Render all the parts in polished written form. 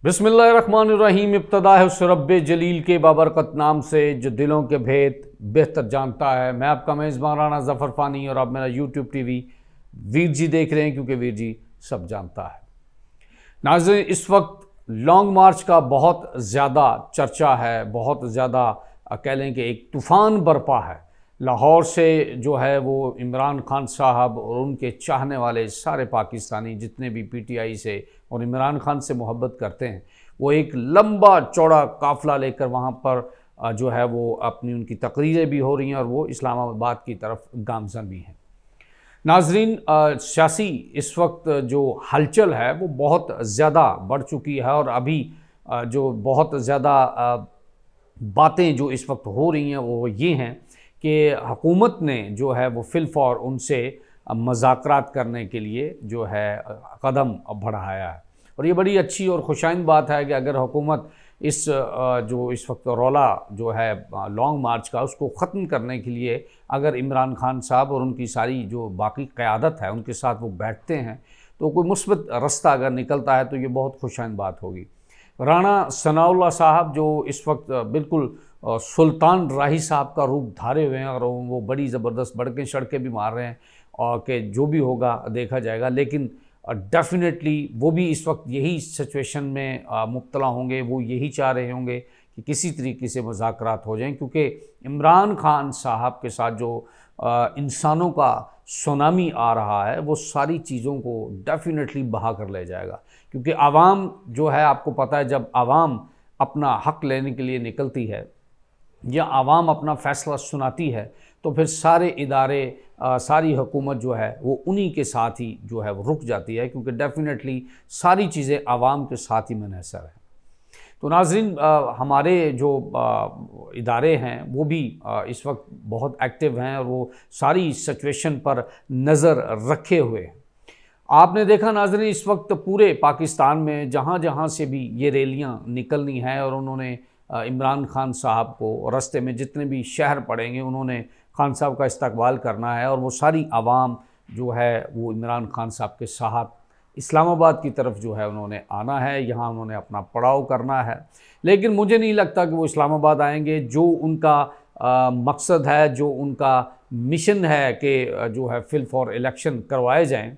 बिस्मिल्लाहिर्रहमानिर्रहीम। इब्तदा है उस रब्बे जलील के बाबरकत नाम से जो दिलों के भेद बेहतर जानता है। मैं आपका मेज़बान राना ज़फ़र फ़ानी और आप मेरा यूट्यूब टीवी वीर जी देख रहे हैं, क्योंकि वीर जी सब जानता है। नाज़रीन, इस वक्त लॉन्ग मार्च का बहुत ज़्यादा चर्चा है, बहुत ज़्यादा कह लें कि एक तूफ़ान बरपा है। लाहौर से जो है वो इमरान खान साहब और उनके चाहने वाले सारे पाकिस्तानी जितने भी पीटीआई से और इमरान खान से मोहब्बत करते हैं, वो एक लंबा चौड़ा काफ़िला लेकर वहाँ पर जो है वो अपनी उनकी तकरीरें भी हो रही हैं और वो इस्लामाबाद की तरफ गामज़न भी हैं। नाजरीन, सियासी इस वक्त जो हलचल है वो बहुत ज़्यादा बढ़ चुकी है और अभी जो बहुत ज़्यादा बातें जो इस वक्त हो रही हैं वो ये हैं कि हुकूमत ने जो है वो फिलफौर उनसे मज़ाकरात करने के लिए जो है कदम बढ़ाया है। और ये बड़ी अच्छी और खुशाइन बात है कि अगर हुकूमत इस जो इस वक्त रौला जो है लॉन्ग मार्च का उसको ख़त्म करने के लिए अगर इमरान खान साहब और उनकी सारी जो बाकी क़यादत है उनके साथ वो बैठते हैं तो कोई मुस्बत रास्ता अगर निकलता है तो ये बहुत खुशाइन बात होगी। राणा सनाउल्लाह साहब जो इस वक्त बिल्कुल सुल्तान राही साहब का रूप धारे हुए हैं और वो बड़ी ज़बरदस्त बड़के सड़कें भी मार रहे हैं और कि जो भी होगा देखा जाएगा, लेकिन डेफिनेटली वो भी इस वक्त यही सिचुएशन में मुब्तला होंगे। वो यही चाह रहे होंगे कि किसी तरीके से मुज़ाकरात हो जाएं, क्योंकि इमरान खान साहब के साथ जो इंसानों का सुनामी आ रहा है वो सारी चीज़ों को डेफिनेटली बहा कर ले जाएगा। क्योंकि आवाम जो है, आपको पता है, जब आवाम अपना हक़ लेने के लिए निकलती है या आवाम अपना फ़ैसला सुनाती है तो फिर सारे इदारे सारी हुकूमत जो है वो उन्हीं के साथ ही जो है वो रुक जाती है, क्योंकि डेफिनेटली सारी चीज़ें आवाम के साथ ही मुनहसर है। तो नाज़रीन, हमारे जो इदारे हैं वो भी इस वक्त बहुत एक्टिव हैं और वो सारी सिचुएशन पर नज़र रखे हुए हैं। आपने देखा नाज़रीन, इस वक्त पूरे पाकिस्तान में जहाँ जहाँ से भी ये रैलियाँ निकलनी हैं और उन्होंने इमरान खान साहब को रास्ते में जितने भी शहर पड़ेंगे उन्होंने खान साहब का इस्तकबाल करना है और वो सारी आवाम जो है वो इमरान खान साहब के साथ इस्लामाबाद की तरफ जो है उन्होंने आना है, यहाँ उन्होंने अपना पड़ाव करना है। लेकिन मुझे नहीं लगता कि वो इस्लामाबाद आएंगे। जो उनका मकसद है, जो उनका मिशन है कि जो है फिल फॉर इलेक्शन करवाए जाएँ,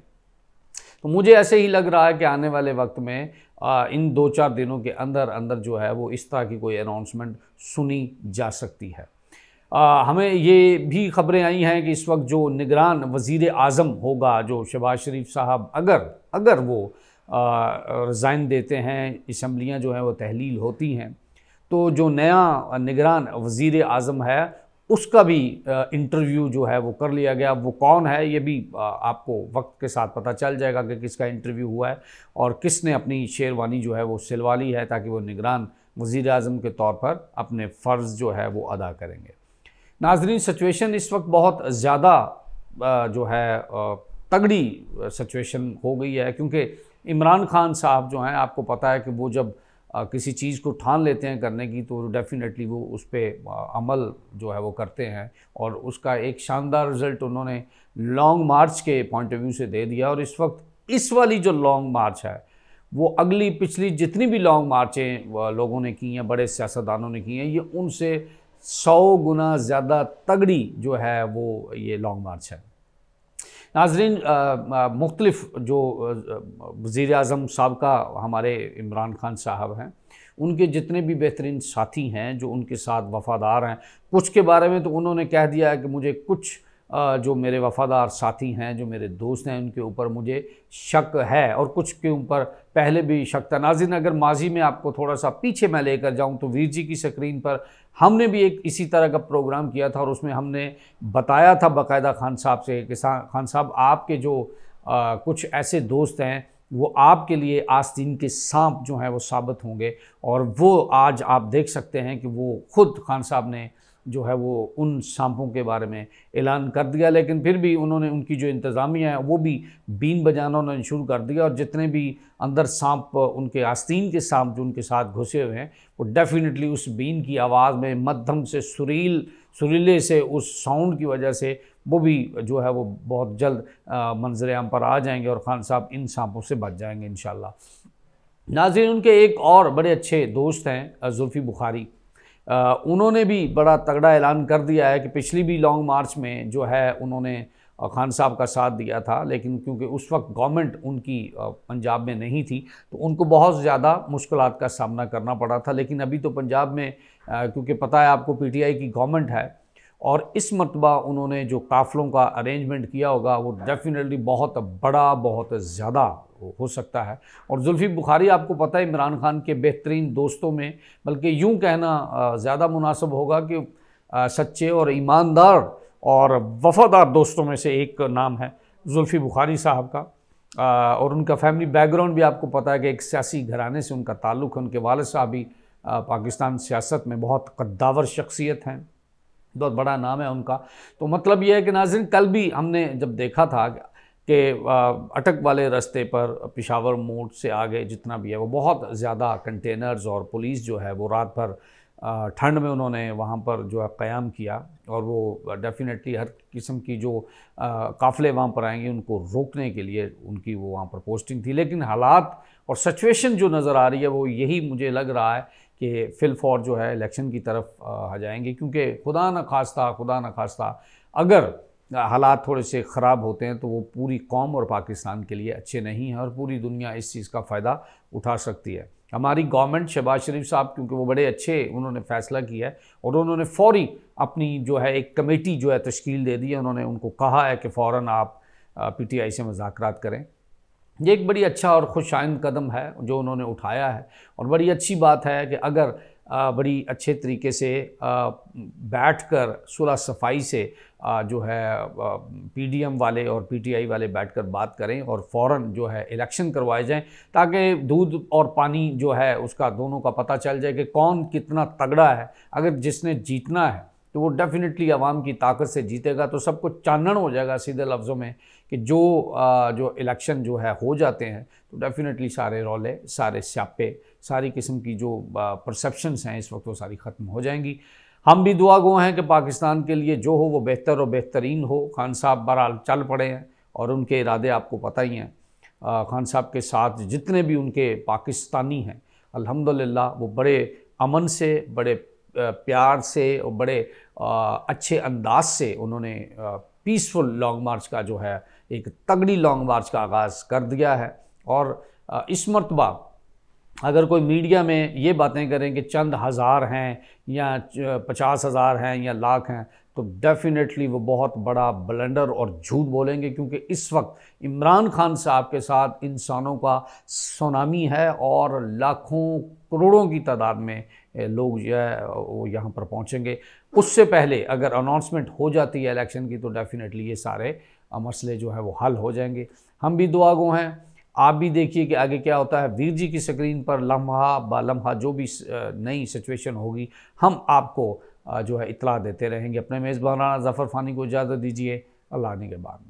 तो मुझे ऐसे ही लग रहा है कि आने वाले वक्त में इन 2-4 दिनों के अंदर अंदर जो है वो इस तरह की कोई अनाउंसमेंट सुनी जा सकती है। हमें ये भी खबरें आई हैं कि इस वक्त जो निगरान वज़ीर आज़म होगा, जो शहबाज शरीफ साहब, अगर वो रिज़ाइन देते हैं, असम्बलियाँ जो हैं वो तहलील होती हैं, तो जो नया निगरान वज़ीर आज़म है उसका भी इंटरव्यू जो है वो कर लिया गया। वो कौन है ये भी आपको वक्त के साथ पता चल जाएगा कि किसका इंटरव्यू हुआ है और किसने अपनी शेरवानी जो है वो सिलवा ली है, ताकि वो निगरान वज़ीर आज़म के तौर पर अपने फ़र्ज़ जो है वो अदा करेंगे। नाज़रीन, सिचुएशन इस वक्त बहुत ज़्यादा जो है तगड़ी सिचुएशन हो गई है, क्योंकि इमरान खान साहब जो हैं, आपको पता है कि वो जब किसी चीज़ को ठान लेते हैं करने की तो डेफ़िनेटली वो उस पर अमल जो है वो करते हैं और उसका एक शानदार रिज़ल्ट उन्होंने लॉन्ग मार्च के पॉइंट ऑफ व्यू से दे दिया। और इस वक्त इस वाली जो लॉन्ग मार्च है वो अगली पिछली जितनी भी लॉन्ग मार्चें लोगों ने की हैं, बड़े सियासतदानों ने की हैं, ये उनसे 100 गुना ज़्यादा तगड़ी जो है वो ये लॉन्ग मार्च है। नाज़रीन, मुख्तलिफ़ जो वज़ीर आज़म साबका हमारे इमरान खान साहब हैं, उनके जितने भी बेहतरीन साथी हैं जो उनके साथ वफ़ादार हैं, कुछ के बारे में तो उन्होंने कह दिया है कि मुझे कुछ जो मेरे वफ़ादार साथी हैं, जो मेरे दोस्त हैं, उनके ऊपर मुझे शक है और कुछ के ऊपर पहले भी शक था। नाज़रीन, अगर माजी में आपको थोड़ा सा पीछे मैं लेकर जाऊं तो वीर जी की स्क्रीन पर हमने भी एक इसी तरह का प्रोग्राम किया था और उसमें हमने बताया था बाकायदा खान साहब से कि खान साहब, आपके जो कुछ ऐसे दोस्त हैं वो आपके लिए आस्तीन के सांप जो हैं वो साबित होंगे। और वो आज आप देख सकते हैं कि वो ख़ुद खान साहब ने जो है वो उन सांपों के बारे में ऐलान कर दिया, लेकिन फिर भी उन्होंने उनकी जो इंतज़ामिया है वो भी बीन बजाना उन्होंने शुरू कर दिया और जितने भी अंदर सांप, उनके आस्तीन के सांप जो उनके साथ घुसे हुए हैं, वो डेफ़िनेटली उस बीन की आवाज़ में मध्यम से सुरीले से उस साउंड की वजह से वो भी जो है वो बहुत जल्द मंजर आम पर आ जाएंगे और खान साहब इन सांपों से बच जाएंगे इंशाअल्लाह। नाज़रीन, उनके एक और बड़े अच्छे दोस्त हैं जुल्फ़ी बुखारी, उन्होंने भी बड़ा तगड़ा ऐलान कर दिया है कि पिछली भी लॉन्ग मार्च में जो है उन्होंने खान साहब का साथ दिया था, लेकिन क्योंकि उस वक्त गवर्नमेंट उनकी पंजाब में नहीं थी तो उनको बहुत ज़्यादा मुश्किलात का सामना करना पड़ा था। लेकिन अभी तो पंजाब में क्योंकि पता है आपको पीटीआई की गवर्नमेंट है, और इस मरतबा उन्होंने जो काफ़िलों का अरेंजमेंट किया होगा वो डेफिनेटली बहुत बड़ा, बहुत ज़्यादा हो सकता है। और जुल्फ़ी बुखारी आपको पता है इमरान खान के बेहतरीन दोस्तों में, बल्कि यूँ कहना ज़्यादा मुनासिब होगा कि सच्चे और ईमानदार और वफ़ादार दोस्तों में से एक नाम है जुल्फ़ी बुखारी साहब का। और उनका फैमिली बैकग्राउंड भी आपको पता है कि एक सियासी घराने से उनका ताल्लुक़ है। उनके वालिद साहब भी पाकिस्तान सियासत में बहुत कद्दावर शख्सियत हैं, बहुत बड़ा नाम है उनका। तो मतलब ये है कि नाज़रीन, कल भी हमने जब देखा था कि अटक वाले रास्ते पर पेशावर मोड़ से आगे जितना भी है वो बहुत ज़्यादा कंटेनर्स और पुलिस जो है वो रात भर ठंड में उन्होंने वहाँ पर जो है क़याम किया, और वो डेफ़िनेटली हर किस्म की जो काफ़िले वहाँ पर आएंगे उनको रोकने के लिए उनकी वो वहाँ पर पोस्टिंग थी। लेकिन हालात और सिचुएशन जो नज़र आ रही है वो यही मुझे लग रहा है कि फिल फॉर जो है इलेक्शन की तरफ आ जाएंगे, क्योंकि खुदा न खास्ता अगर हालात थोड़े से ख़राब होते हैं तो वो पूरी कौम और पाकिस्तान के लिए अच्छे नहीं हैं, और पूरी दुनिया इस चीज़ का फ़ायदा उठा सकती है। हमारी गवर्नमेंट, शहबाज शरीफ साहब, क्योंकि वो बड़े अच्छे उन्होंने फ़ैसला किया है और उन्होंने फ़ौरी अपनी जो है एक कमेटी जो है तश्कील दे दी है। उन्होंने उनको कहा है कि फ़ौरन आप पीटीआई से मुज़ाकरात करें। ये एक बड़ी अच्छा और खुशाइंद कदम है जो उन्होंने उठाया है, और बड़ी अच्छी बात है कि अगर बड़ी अच्छे तरीके से बैठकर सुलह सफाई से जो है पीडीएम वाले और पीटीआई वाले बैठकर बात करें और फ़ौरन जो है इलेक्शन करवाए जाएं, ताकि दूध और पानी जो है उसका दोनों का पता चल जाए कि कौन कितना तगड़ा है। अगर जिसने जीतना है तो वो डेफिनेटली आवाम की ताकत से जीतेगा, तो सबको चानन हो जाएगा सीधे लफ्ज़ों में कि जो इलेक्शन जो है हो जाते हैं तो डेफिनेटली सारे रौले, सारे स्यापे, सारी किस्म की जो परसेप्शंस हैं इस वक्त वो सारी ख़त्म हो जाएंगी। हम भी दुआ गो हैं कि पाकिस्तान के लिए जो हो वो बेहतर और बेहतरीन हो। खान साहब बहरहाल चल पड़े हैं और उनके इरादे आपको पता ही हैं। खान साहब के साथ जितने भी उनके पाकिस्तानी हैं अल्हम्दुलिल्लाह वो बड़े अमन से, बड़े प्यार से और बड़े अच्छे अंदाज से उन्होंने पीसफुल लॉन्ग मार्च का जो है एक तगड़ी लॉन्ग मार्च का आगाज़ कर दिया है। और इस मरतबा अगर कोई मीडिया में ये बातें करें कि चंद हज़ार हैं या 50,000 हैं या लाख हैं, तो डेफिनेटली वो बहुत बड़ा ब्लंडर और झूठ बोलेंगे, क्योंकि इस वक्त इमरान खान साहब के साथ इंसानों का सुनामी है और लाखों करोड़ों की तादाद में लोग जो है वो यहाँ पर पहुँचेंगे। उससे पहले अगर अनाउंसमेंट हो जाती है इलेक्शन की तो डेफिनेटली ये सारे मसले जो है वो हल हो जाएंगे। हम भी दुआ गो हैं, आप भी देखिए कि आगे क्या होता है। वीर जी की स्क्रीन पर लम्हा ब लम्हा जो भी नई सिचुएशन होगी हम आपको जो है इत्तला देते रहेंगे। अपने मेज़बान राना ज़फ़र फ़ानी को इजाज़त दीजिए। अल्लाह ने के बाद।